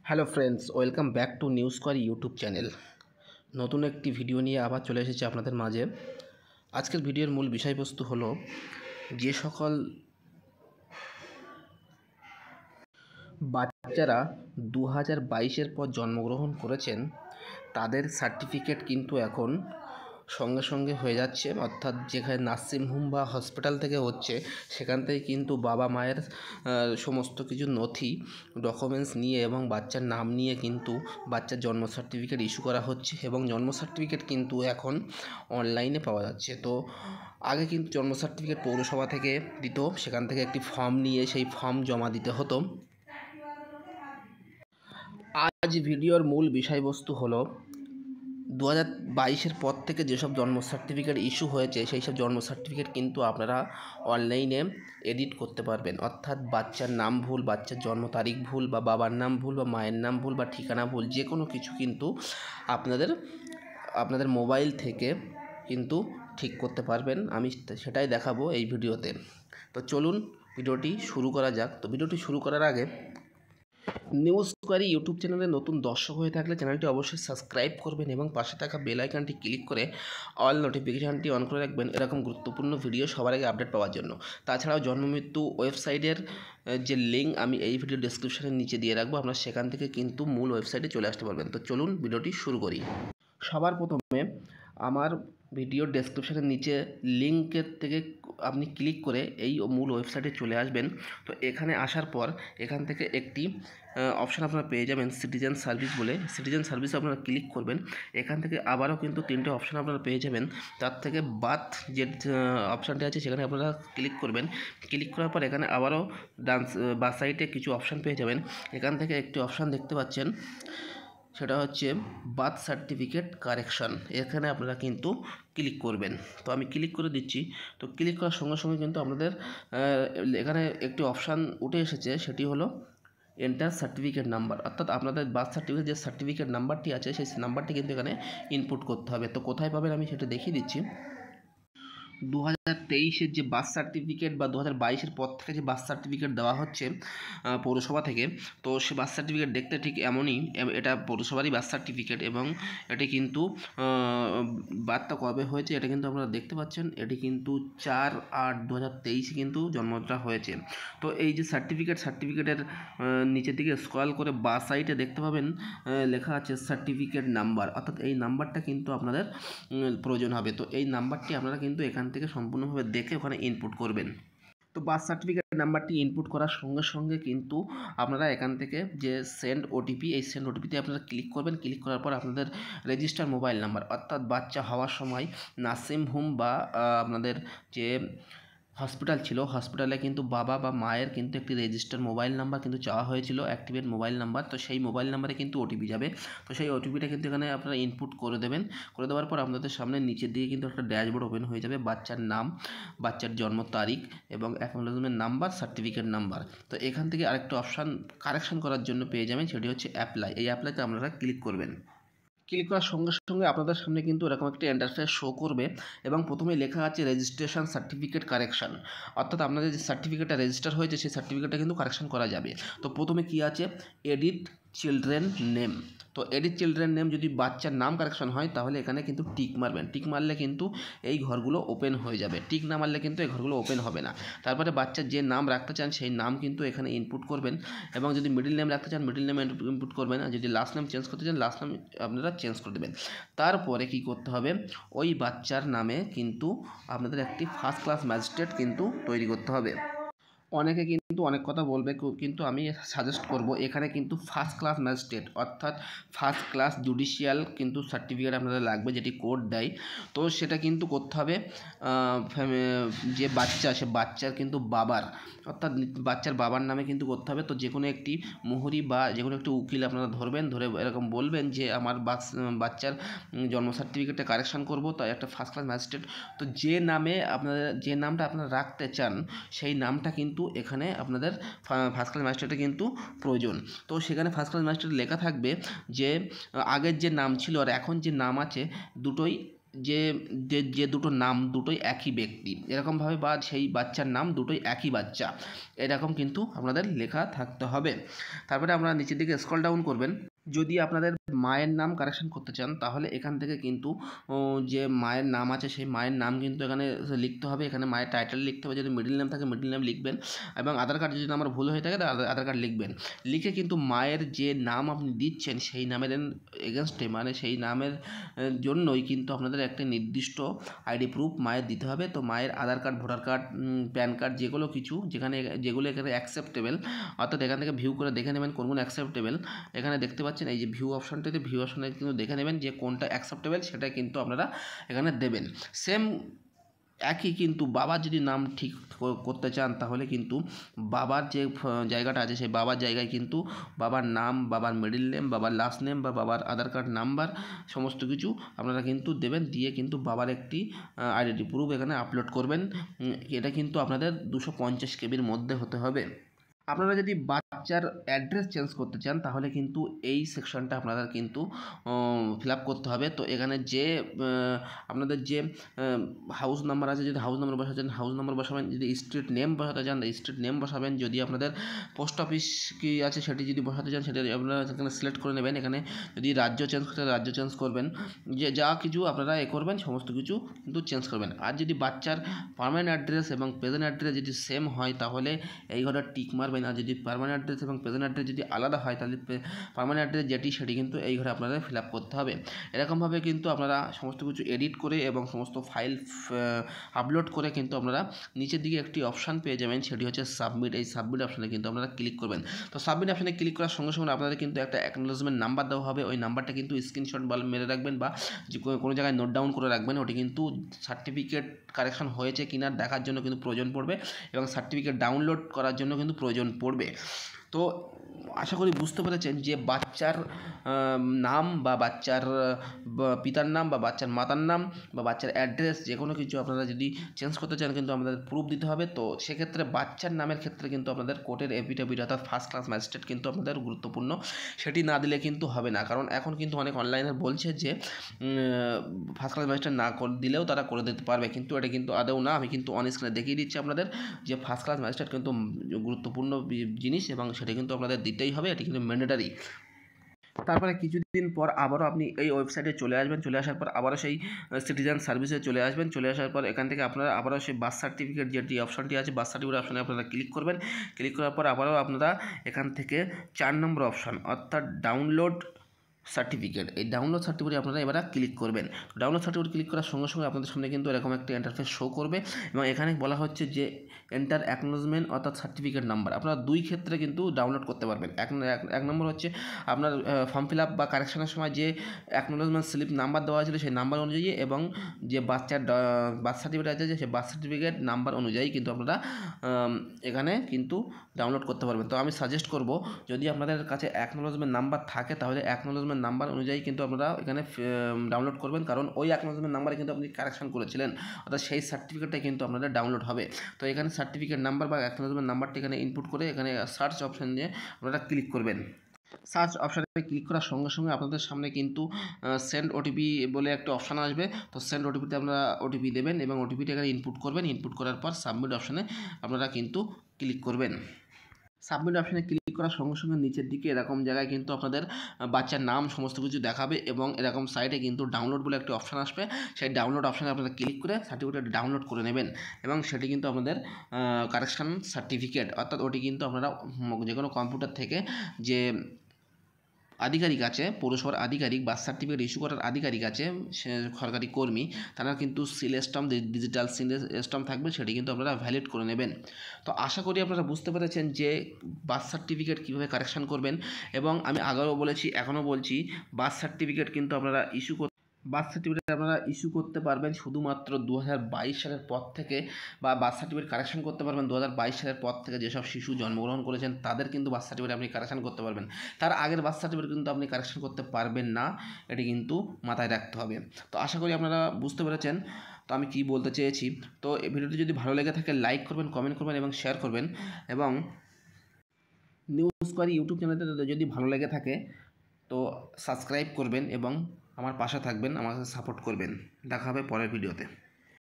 Hello friends, welcome back to news square YouTube channel. নতুন একটি video নিয়ে আবার চলে এসেছি আপনাদের মাঝে। আজকের ভিডিওর মূল বিষয়বস্তু হলো যে সকল বাচ্চারা 2022-এর পর জন্মগ্রহণ করেছেন তাদের সার্টিফিকেট কিন্তু এখন সঙ্গে সঙ্গে হয়ে যাচ্ছে, অর্থাৎ যেখানে নার্সিংহোম বা হসপিটাল থেকে হচ্ছে সেখান থেকে কিন্তু বাবা মায়ের সমস্ত কিছু নথি ডকুমেন্টস নিয়ে এবং বাচ্চার নাম নিয়ে কিন্তু বাচ্চার জন্ম সার্টিফিকেট ইস্যু করা হচ্ছে এবং জন্ম সার্টিফিকেট কিন্তু এখন অনলাইনে পাওয়া যাচ্ছে। তো আগে কিন্তু জন্ম সার্টিফিকেট পৌরসভা থেকে দিত, সেখান থেকে একটি ফর্ম নিয়ে সেই ফর্ম জমা দিতে হতো। আজ ভিডিওর মূল বিষয়বস্তু হলো 2022-এর পর থেকে যেসব জন্ম সার্টিফিকেট ইস্যু হয়েছে সেই সব জন্ম সার্টিফিকেট কিন্তু আপনারা অনলাইনে এডিট করতে পারবেন, অর্থাৎ বাচ্চার নাম ভুল, বাচ্চার জন্ম তারিখ ভুল, বা বাবার নাম ভুল, বা মায়ের নাম ভুল, বা ঠিকানা ভুল, যে কোনো কিছু কিন্তু আপনাদের মোবাইল থেকে কিন্তু ঠিক করতে পারবেন। আমি সেটাই দেখাবো এই ভিডিওতে। তো চলুন ভিডিওটি শুরু করা যাক। তো ভিডিওটি শুরু করার আগে নিউজ স্কোয়ারি ইউটিউব চ্যানেলে নতুন দর্শক হয়ে থাকলে চ্যানেলটি অবশ্যই সাবস্ক্রাইব করবেন এবং পাশে থাকা বেল আইকনটি ক্লিক করে অল নোটিফিকেশানটি অন করে রাখবেন এরকম গুরুত্বপূর্ণ ভিডিও সবার আগে আপডেট পাওয়ার জন্য। তাছাড়াও জন্মমৃত্যু ওয়েবসাইটের যে লিঙ্ক আমি এই ভিডিও ডেসক্রিপশনের নিচে দিয়ে রাখবো, আপনারা সেখান থেকে কিন্তু মূল ওয়েবসাইটে চলে আসতে পারবেন। তো চলুন ভিডিওটি শুরু করি। সবার প্রথমে আমার ভিডিও ডেসক্রিপশনের নিচে লিঙ্কের থেকে আপনি ক্লিক করে এই মূল ওয়েবসাইটে চলে আসবেন। তো এখানে আসার পর এখান থেকে একটি অপশান আপনারা পেয়ে যাবেন সিটিজেন সার্ভিস বলে। সিটিজেন সার্ভিসে আপনারা ক্লিক করবেন। এখান থেকে আবারও কিন্তু তিনটে অপশান আপনারা পেয়ে যাবেন। তার থেকে বার্থ যে অপশানটি আছে সেখানে আপনারা ক্লিক করবেন। ক্লিক করার পর এখানে আবারও বা সাইডে কিছু অপশান পেয়ে যাবেন। এখান থেকে একটি অপশান দেখতে পাচ্ছেন, সেটা হচ্ছে বার্থ সার্টিফিকেট কারেকশন। এখানে আপনারা কিন্তু ক্লিক করবেন। তো আমি ক্লিক করে দিচ্ছি। তো ক্লিক করার সঙ্গে সঙ্গে কিন্তু আপনাদের এখানে একটি অপশান উঠে এসেছে, সেটি হলো এন্টার সার্টিফিকেট নাম্বার, অর্থাৎ আপনাদের বার্থ সার্টিফিকেট যে সার্টিফিকেট নাম্বারটি আছে সেই নাম্বারটি কিন্তু এখানে ইনপুট করতে হবে। তো কোথায় পাবেন আমি সেটা দেখিয়ে দিচ্ছি। 2023-এর যে বার্থ সার্টিফিকেট বা 2022-এর পর থেকে যে বার্থ সার্টিফিকেট দেওয়া হচ্ছে পৌরসভা থেকে, তো সে বার্থ সার্টিফিকেট দেখতে ঠিক এমনই। এটা পৌরসভারই বার্থ সার্টিফিকেট এবং এটি কিন্তু বার্থটা কবে হয়েছে এটা কিন্তু আপনারা দেখতে পাচ্ছেন। এটি কিন্তু 4/8/2023 কিন্তু জন্মটা হয়েছে। তো এই যে সার্টিফিকেটের নিচের দিকে স্ক্রল করে বা সাইডে দেখতে পাবেন লেখা আছে সার্টিফিকেট নাম্বার, অর্থাৎ এই নাম্বারটা কিন্তু আপনাদের প্রয়োজন হবে। তো এই নাম্বারটি আপনারা কিন্তু এখান থেকে সম্পূর্ণভাবে দেখে ওখানে ইনপুট করবেন। তো বার্থ সার্টিফিকেট নাম্বারটি ইনপুট করার সঙ্গে সঙ্গে কিন্তু আপনারা এখান থেকে যে সেন্ড ওটিপি, এই সেন্ড ওটিপিতে আপনারা ক্লিক করবেন। ক্লিক করার পর আপনাদের রেজিস্টার মোবাইল নাম্বার, অর্থাৎ বাচ্চা হওয়ার সময় নার্সিংহোম বা আপনাদের যে হসপিটাল ছিল, হসপিটালে কিন্তু বাবা বা মায়ের কিন্তু একটি রেজিস্টার মোবাইল নাম্বার কিন্তু চাওয়া হয়েছিল, অ্যাক্টিভেট মোবাইল নাম্বার। তো সেই মোবাইল নাম্বারে কিন্তু ওটিপি যাবে। তো সেই ওটিপিটা কিন্তু এখানে আপনারা ইনপুট করে দেবেন। করে দেওয়ার পর আপনাদের সামনে নিচের দিকে কিন্তু একটা ড্যাশবোর্ড ওপেন হয়ে যাবে। বাচ্চার নাম, বাচ্চার জন্ম তারিখ এবং অ্যাকনোলেজমেন্ট নাম্বার, সার্টিফিকেট নাম্বার। তো এখান থেকে আরেকটা অপশান কারেকশন করার জন্য পেয়ে যাবেন, সেটি হচ্ছে অ্যাপ্লাই। এই অ্যাপ্লাইতে আপনারা ক্লিক করবেন। ক্লিক করার সঙ্গে সঙ্গে আপনাদের সামনে কিন্তু এরকম একটি ইন্টারফেস শো করবে এবং প্রথমেই লেখা আছে রেজিস্ট্রেশন সার্টিফিকেট কারেকশন, অর্থাৎ আপনাদের যে সার্টিফিকেটটা রেজিস্টার হয়েছে সেই সার্টিফিকেটটা কিন্তু কারেকশন করা যাবে। তো প্রথমে কি আছে, এডিট চিলড্রেন নেম। তো এডিট চিলড্রেন নেম যদি বাচ্চার নাম কারেকশন হয় তাহলে এখানে কিন্তু টিক মারবেন। টিক মারলে কিন্তু এই ঘরগুলো ওপেন হয়ে যাবে, টিক না মারলে কিন্তু এই ঘরগুলো ওপেন হবে না। তারপরে বাচ্চার যে নাম রাখতে চান সেই নাম কিন্তু এখানে ইনপুট করবেন এবং যদি মিডল নেম রাখতে চান মিডল নেম ইনপুট করবেন, আর যদি লাস্ট নেম চেঞ্জ করতে চান লাস্ট নেম আপনারা চেঞ্জ করে দেবেন। তারপরে কি করতে হবে, ওই বাচ্চার নামে কিন্তু আপনাদের একটি ফার্স্ট ক্লাস ম্যাজিস্ট্রেট কিন্তু তৈরি করতে হবে। অনেকে কিন্তু অনেক কথা বলবে, কিন্তু আমি সাজেস্ট করব এখানে কিন্তু ফার্স্ট ক্লাস ম্যাজিস্ট্রেট অর্থাৎ ফার্স্ট ক্লাস জুডিশিয়াল কিন্তু সার্টিফিকেট আপনাদের লাগবে, যেটি কোর্ট দেয়। তো সেটা কিন্তু করতে হবে যে বাচ্চা, সে বাচ্চার কিন্তু বাবার, অর্থাৎ বাচ্চার বাবার নামে কিন্তু করতে হবে। তো যে কোনো একটি মুহুরি বা যে কোনো একটি উকিল আপনারা ধরবেন, ধরে এরকম বলবেন যে আমার বাচ্চার জন্ম সার্টিফিকেটটা কারেকশন করব, তাই একটা ফার্স্ট ক্লাস ম্যাজিস্ট্রেট। তো যে নামটা আপনারা রাখতে চান সেই নামটা কিন্তু এখানে আপনাদের ফার্স্ট ক্লাস ম্যাজিস্ট্রেটে কিন্তু প্রয়োজন। তো সেখানে ফার্স্ট ক্লাস ম্যাজিস্ট্রেট লেখা থাকবে যে আগের যে নাম ছিল আর এখন যে নাম আছে দুটোই যে যে যে দুটো নাম দুটোই একই ব্যক্তি এরকমভাবে, বা সেই বাচ্চার নাম দুটোই একই বাচ্চা, এরকম কিন্তু আপনাদের লেখা থাকতে হবে। তারপরে আপনারা নিচের দিকে স্ক্রল ডাউন করবেন। যদি আপনাদের মায়ের নাম কারেকশন করতে চান তাহলে এখান থেকে কিন্তু যে মায়ের নাম আছে সেই মায়ের নাম কিন্তু এখানে লিখতে হবে। এখানে মায়ের টাইটেল লিখতে হবে, যদি মিডল নেম থাকে মিডল নেম লিখবেন, এবং আধার কার্ড যদি আমার ভুল হয়ে থাকে তাহলে আধার কার্ড লিখবেন। লিখে কিন্তু মায়ের যে নাম আপনি দিচ্ছেন সেই নামের এগেনস্টে, মানে সেই নামের জন্যই কিন্তু আপনাদের একটা নির্দিষ্ট আইডি প্রুফ মায়ের দিতে হবে। তো মায়ের Aadhaar card, voter card, PAN card, যেগুলো কিছু যেগুলো এখানে অ্যাকসেপ্টেবল, অর্থাৎ এখান থেকে ভিউ করে দেখে নেবেন কোনগুলো অ্যাকসেপ্টেবল। এখানে দেখতে পাচ্ছেন এই যে ভিউ অপশানটাতে, ভিউ অপশানে কিন্তু দেখে নেবেন যে কোনটা অ্যাকসেপ্টেবল, সেটা কিন্তু আপনারা এখানে দেবেন। সেম একই কিন্তু বাবার যদি নাম ঠিক করতে চান তাহলে কিন্তু বাবার যে জায়গাটা আছে সেই বাবার জায়গায় কিন্তু বাবার নাম, বাবার মিডল নেম, বাবার লাস্ট নেম বা বাবার আধার কার্ড নাম্বার সমস্ত কিছু আপনারা কিন্তু দেবেন। দিয়ে কিন্তু বাবার একটি আইডেন্টি প্রুফ এখানে আপলোড করবেন। এটা কিন্তু আপনাদের 250 কেবির মধ্যে হতে হবে। আপনারা যদি বাচ্চার অ্যাড্রেস চেঞ্জ করতে চান তাহলে কিন্তু এই সেকশনটা আপনাদের কিন্তু ফিল আপ করতে হবে। তো এখানে যে আপনাদের যে হাউস নাম্বার আছে, যদি হাউস নাম্বার বসাতে চান হাউস নাম্বার বসাবেন, যদি স্ট্রিট নেম বসাতে চান স্ট্রিট নেম বসাবেন, যদি আপনাদের পোস্ট অফিস কি আছে সেটি যদি বসাতে চান সেটা আপনারা এখানে সিলেক্ট করে নেবেন। এখানে যদি রাজ্য চেঞ্জ করতে রাজ্য চেঞ্জ করবেন, যে যা কিছু আপনারা করবেন সমস্ত কিছু কিন্তু চেঞ্জ করবেন। আর যদি বাচ্চার পার্মানেন্ট অ্যাড্রেস এবং প্রেজেন্ট অ্যাড্রেস যদি সেম হয় তাহলে এই ঘরে টিক মারবেন। আর যদি পার্মানেন্ট অ্যাড্রেস এবং প্রেজেন্ট অ্যাড্রেস যদি আলাদা হয় তাহলে পার্মানেন্ট অ্যাড্রেস যেটি সেটি কিন্তু এই ঘরে আপনাদের ফিল আপ করতে হবে। এরকমভাবে কিন্তু আপনারা সমস্ত কিছু এডিট করে এবং সমস্ত ফাইল আপলোড করে কিন্তু আপনারা নিচের দিকে একটি অপশান পেয়ে যাবেন, সেটি হচ্ছে সাবমিট। এই সাবমিট অপশানে কিন্তু আপনারা ক্লিক করবেন। তো সাবমিট অপশানে ক্লিক করার সঙ্গে সঙ্গে আপনাদের কিন্তু একটা অ্যাকনোলেজমেন্ট নাম্বার দেওয়া হবে। ওই নাম্বারটা কিন্তু স্ক্রিনশট বা মেরে রাখবেন, বা কোনো জায়গায় নোট ডাউন করে রাখবেন। ওটি কিন্তু সার্টিফিকেট কারেকশন হয়েছে কিনা দেখার জন্য কিন্তু প্রয়োজন পড়বে, এবং সার্টিফিকেট ডাউনলোড করার জন্য কিন্তু প্রয়োজন পড়বে। তো আশা করি বুঝতে পেরেছেন যে বাচ্চার নাম বা বাচ্চার পিতার নাম বা বাচ্চার মাতার নাম বা বাচ্চার অ্যাড্রেস যে কোনো কিছু আপনারা যদি চেঞ্জ করতে চান কিন্তু আপনাদের প্রুফ দিতে হবে। তো সেক্ষেত্রে বাচ্চার নামের ক্ষেত্রে কিন্তু আপনাদের কোর্টের এফিডেভিট অর্থাৎ ফার্স্ট ক্লাস ম্যাজিস্ট্রেট কিন্তু আপনাদের গুরুত্বপূর্ণ, সেটি না দিলে কিন্তু হবে না। কারণ এখন কিন্তু অনেক অনলাইনে বলছে যে ফার্স্ট ক্লাস ম্যাজিস্ট্রেট না দিলেও তারা করে দিতে পারবে, কিন্তু এটা কিন্তু আদৌ না। আমি কিন্তু অন স্ক্রিনে দেখিয়ে দিচ্ছি আপনাদের যে ফার্স্ট ক্লাস ম্যাজিস্ট্রেট কিন্তু গুরুত্বপূর্ণ জিনিস, এবং সেটা কিন্তু আপনাদের দিতেই হবে, এটি কিন্তু ম্যান্ডেটারি। তারপরে কিছুদিন পর আবারও আপনি এই ওয়েবসাইটে চলে আসবেন। চলে আসার পর আবারও সেই সিটিজেন সার্ভিসে চলে আসবেন। চলে আসার পর এখান থেকে আপনারা আবারও সেই বার্থ সার্টিফিকেট যেটি অপশানটি আছে, বার্থ সার্টিফিকেট অপশানে আপনারা ক্লিক করবেন। ক্লিক করার পর আবারও আপনারা এখান থেকে 4 নম্বর অপশান অর্থাৎ ডাউনলোড সার্টিফিকেট, এই ডাউনলোড সার্টিফিকেট আপনারা এবারে ক্লিক করবেন। ডাউনলোড সার্টিফিকেট ক্লিক করার সঙ্গে সঙ্গে আপনাদের সামনে কিন্তু এরকম একটা ইন্টারফেস শো করবে, এবং এখানে বলা হচ্ছে যে এন্টার অ্যাকনোলেজমেন্ট অর্থাৎ সার্টিফিকেট নাম্বার। আপনারা দুই ক্ষেত্রে কিন্তু ডাউনলোড করতে পারবেন। এক নম্বর হচ্ছে আপনার ফর্ম ফিল আপ বা কারেকশনের সময় যে অ্যাকনোলেজমেন্ট স্লিপ নাম্বার দেওয়া ছিল সেই নাম্বার অনুযায়ী, এবং যে বাচ্চার বার্থ সার্টিফিকেট আছে সেই বার্থ সার্টিফিকেট নাম্বার অনুযায়ী কিন্তু আপনারা এখানে কিন্তু ডাউনলোড করতে পারবেন। তো আমি সাজেস্ট করব যদি আপনাদের কাছে অ্যাকনোলেজমেন্ট নাম্বার থাকে তাহলে অ্যাকনোলেজমেন্ট নাম্বার অনুযায়ী কিন্তু আপনারা এখানে ডাউনলোড করবেন, কারণ ওই অ্যাকনোলেজমেন্ট নাম্বারে কিন্তু আপনি কারেকশন করেছিলেন, অর্থাৎ সেই সার্টিফিকেটটাই কিন্তু আপনাদের ডাউনলোড হবে। তো এখানে সার্টিফিকেট নাম্বার বা অ্যাকনোলেজমেন্ট নাম্বারটি এখানে ইনপুট করে এখানে সার্চ অপশান দিয়ে আপনারা ক্লিক করবেন। সার্চ অপশানে ক্লিক করার সঙ্গে সঙ্গে আপনাদের সামনে কিন্তু সেন্ড ওটিপি বলে একটা অপশান আসবে। তো সেন্ড ওটিপিতে আপনারা ওটিপি দেবেন এবং ওটিপিটা এখানে ইনপুট করবেন। ইনপুট করার পর সাবমিট অপশানে আপনারা কিন্তু ক্লিক করবেন। সাবমিট অপশানে ক্লিক করার সঙ্গে সঙ্গে নিচের দিকে এরকম জায়গায় কিন্তু আপনাদের বাচ্চার নাম সমস্ত কিছু দেখাবে, এবং এরকম সাইডে কিন্তু ডাউনলোড বলে একটা অপশান আসবে। সেই ডাউনলোড অপশানে আপনারা ক্লিক করে সার্টিফিকেট ডাউনলোড করে নেবেন, এবং সেটি কিন্তু আপনাদের কারেকশান সার্টিফিকেট, অর্থাৎ ওটি কিন্তু আপনারা যে কোনো কম্পিউটার থেকে যে আধিকারিক আছে, পৌরসভার আধিকারিক, বার্থ সার্টিফিকেট ইস্যু করার আধিকারিক আছে, সে সরকারি কর্মী, তারা কিন্তু seal stamp, digital seal stamp থাকবে, সেটি কিন্তু আপনারা ভ্যালিড করে নেবেন। তো আশা করি আপনারা বুঝতে পেরেছেন যে বার্থ সার্টিফিকেট কীভাবে কারেকশান করবেন। এবং আমি আগেও বলেছি এখনও বলছি, বার্থ সার্টিফিকেট কিন্তু আপনারা বার্থ সার্টিফিকেট আপনারা ইস্যু করতে পারবেন শুধুমাত্র 2022 সালের পর থেকে, বা বার্থ সার্টিফিকেট কারেকশন করতে পারবেন 2022 সালের পর থেকে। যেসব শিশু জন্মগ্রহণ করেছেন তাদের কিন্তু বার্থ সার্টিফিকেট আপনি কারেকশন করতে পারবেন, তার আগের বার্থ সার্টিফিকেট কিন্তু আপনি কারেকশন করতে পারবেন না, এটি কিন্তু মাথায় রাখতে হবে। তো আশা করি আপনারা বুঝতে পেরেছেন তো আমি কী বলতে চেয়েছি। তো এই ভিডিওটি যদি ভালো লেগে থাকে লাইক করবেন, কমেন্ট করবেন এবং শেয়ার করবেন, এবং নিউজ কোয়ারি ইউটিউব চ্যানেলটা যদি ভালো লেগে থাকে তো সাবস্ক্রাইব করবেন এবং আমার পাশে থাকবেন, আমার সাথে সাপোর্ট করবেন। দেখা হবে পরের ভিডিওতে।